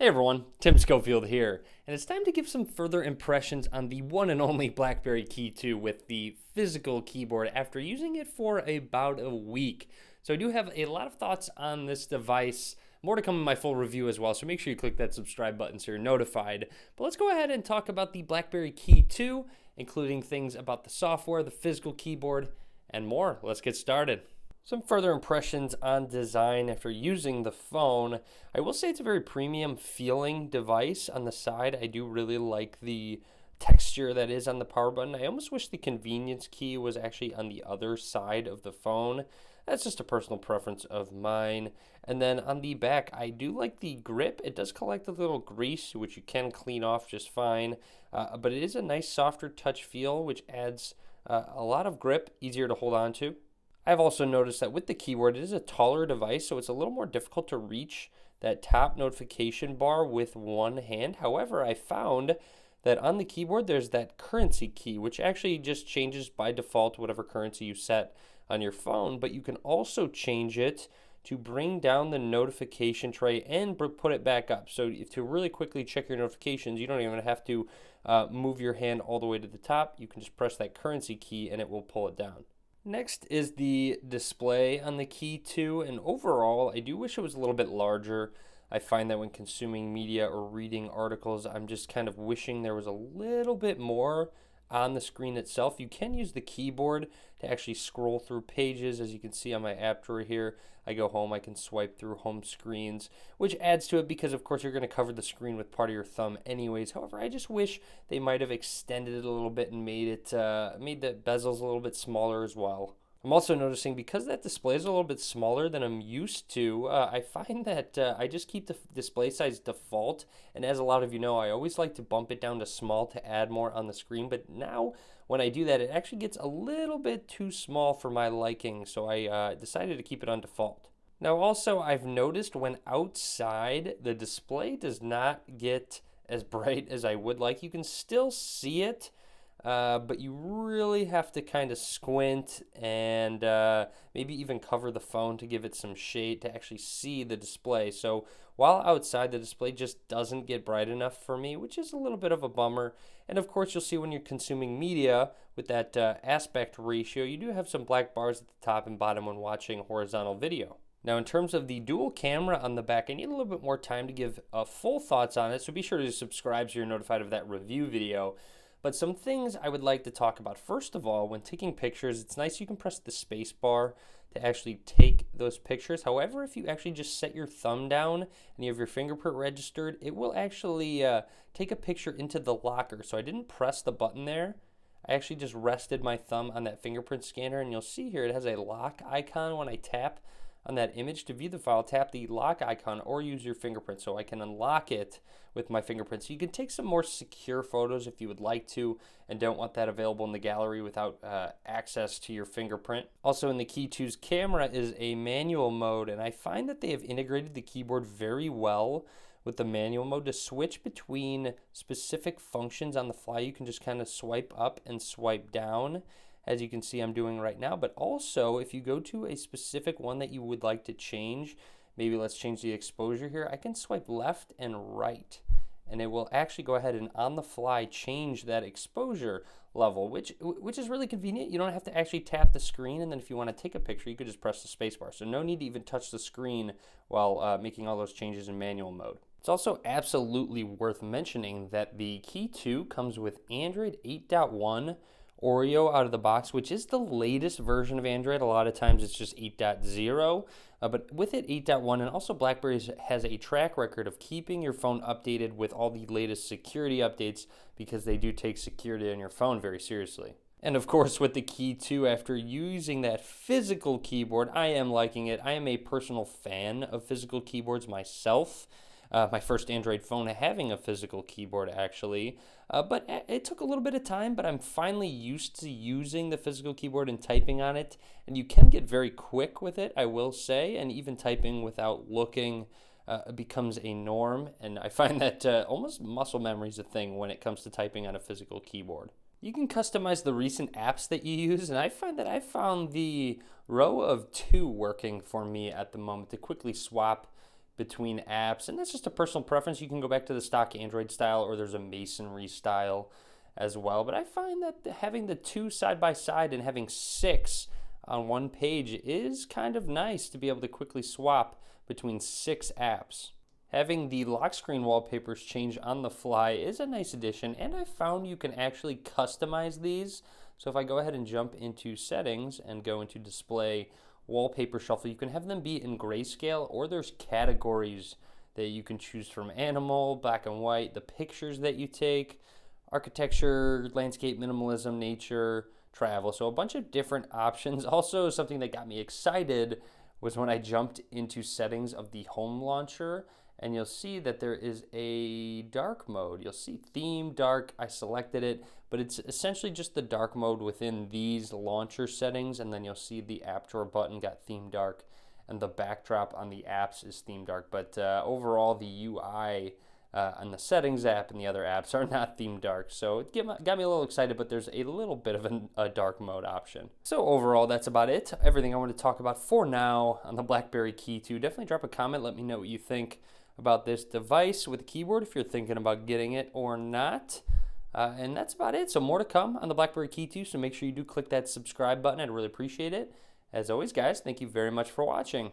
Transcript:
Hey everyone, Tim Schofield here, and it's time to give some further impressions on the one and only Blackberry Key 2 with the physical keyboard after using it for about a week. So I do have a lot of thoughts on this device, more to come in my full review as well, so make sure you click that subscribe button so you're notified. But let's go ahead and talk about the Blackberry Key 2, including things about the software, the physical keyboard, and more. Let's get started. Some further impressions on design after using the phone. I will say it's a very premium feeling device. On the side, I do really like the texture that is on the power button. I almost wish the convenience key was actually on the other side of the phone. That's just a personal preference of mine. And then on the back, I do like the grip. It does collect a little grease, which you can clean off just fine. But it is a nice softer touch feel, which adds a lot of grip, easier to hold on to. I've also noticed that with the keyboard, it is a taller device, so it's a little more difficult to reach that top notification bar with one hand. However, I found that on the keyboard, there's that currency key, which actually just changes by default whatever currency you set on your phone, but you can also change it to bring down the notification tray and put it back up. So to really quickly check your notifications, you don't even have to move your hand all the way to the top. You can just press that currency key and it will pull it down. Next is the display on the Key 2, and overall, I do wish it was a little bit larger. I find that when consuming media or reading articles, I'm just kind of wishing there was a little bit more on the screen itself. You can use the keyboard to actually scroll through pages. As you can see on my app drawer here, I go home, I can swipe through home screens, which adds to it because of course you're going to cover the screen with part of your thumb anyways. However, I just wish they might have extended it a little bit and made the bezels a little bit smaller as well. I'm also noticing because that display is a little bit smaller than I'm used to, I find that I just keep the display size default. And as a lot of you know, I always like to bump it down to small to add more on the screen. But now when I do that, it actually gets a little bit too small for my liking. So I decided to keep it on default. Now also, I've noticed when outside, the display does not get as bright as I would like. You can still see it. But you really have to kind of squint and maybe even cover the phone to give it some shade to actually see the display. So while outside, the display just doesn't get bright enough for me, which is a little bit of a bummer. And of course, you'll see when you're consuming media with that aspect ratio, you do have some black bars at the top and bottom when watching horizontal video. Now, in terms of the dual camera on the back, I need a little bit more time to give full thoughts on it, so be sure to subscribe so you're notified of that review video. But some things I would like to talk about. First of all, when taking pictures, it's nice you can press the space bar to actually take those pictures. However, if you actually just set your thumb down and you have your fingerprint registered, it will actually take a picture into the locker. So I didn't press the button there. I actually just rested my thumb on that fingerprint scanner, and you'll see here it has a lock icon. When I tap on that image to view the file, tap the lock icon or use your fingerprint so I can unlock it with my fingerprint. So you can take some more secure photos if you would like to and don't want that available in the gallery without access to your fingerprint. Also in the Key 2's camera is a manual mode, and I find that they have integrated the keyboard very well with the manual mode to switch between specific functions on the fly. You can just kind of swipe up and swipe down, as you can see I'm doing right now. But also, if you go to a specific one that you would like to change, maybe let's change the exposure here, I can swipe left and right, and it will actually go ahead and on the fly change that exposure level, which is really convenient. You don't have to actually tap the screen, and then if you want to take a picture, you could just press the space bar. So no need to even touch the screen while making all those changes in manual mode. It's also absolutely worth mentioning that the Key 2 comes with Android 8.1 Oreo out of the box, which is the latest version of Android. A lot of times it's just 8.0, but with it 8.1, and also BlackBerry has a track record of keeping your phone updated with all the latest security updates because they do take security on your phone very seriously. And of course, with the Key 2, after using that physical keyboard, I am liking it. I am a personal fan of physical keyboards myself. My first Android phone having a physical keyboard, actually. But it took a little bit of time, but I'm finally used to using the physical keyboard and typing on it. And you can get very quick with it, I will say, and even typing without looking becomes a norm. And I find that almost muscle memory is a thing when it comes to typing on a physical keyboard. You can customize the recent apps that you use, and I find that I found the row of 2 working for me at the moment to quickly swap between apps, and that's just a personal preference. You can go back to the stock Android style, or there's a masonry style as well. But I find that having the two side by side and having 6 on one page is kind of nice to be able to quickly swap between 6 apps. Having the lock screen wallpapers change on the fly is a nice addition, and I found you can actually customize these. So if I go ahead and jump into settings and go into display wallpaper shuffle, you can have them be in grayscale, or there's categories that you can choose from: animal, black and white, the pictures that you take, architecture, landscape, minimalism, nature, travel. So a bunch of different options. Also, something that got me excited was when I jumped into settings of the home launcher, and you'll see that there is a dark mode. You'll see theme dark. I selected it, but it's essentially just the dark mode within these launcher settings, and then you'll see the app drawer button got theme dark, and the backdrop on the apps is theme dark. But overall, the UI on the settings app and the other apps are not theme dark. So it got me a little excited, but there's a little bit of a dark mode option. So overall, that's about it. Everything I want to talk about for now on the Blackberry Key 2. Definitely drop a comment. Let me know what you think about this device with a keyboard, if you're thinking about getting it or not. And that's about it. So more to come on the Blackberry Key 2. So make sure you do click that subscribe button. I'd really appreciate it. As always, guys, thank you very much for watching.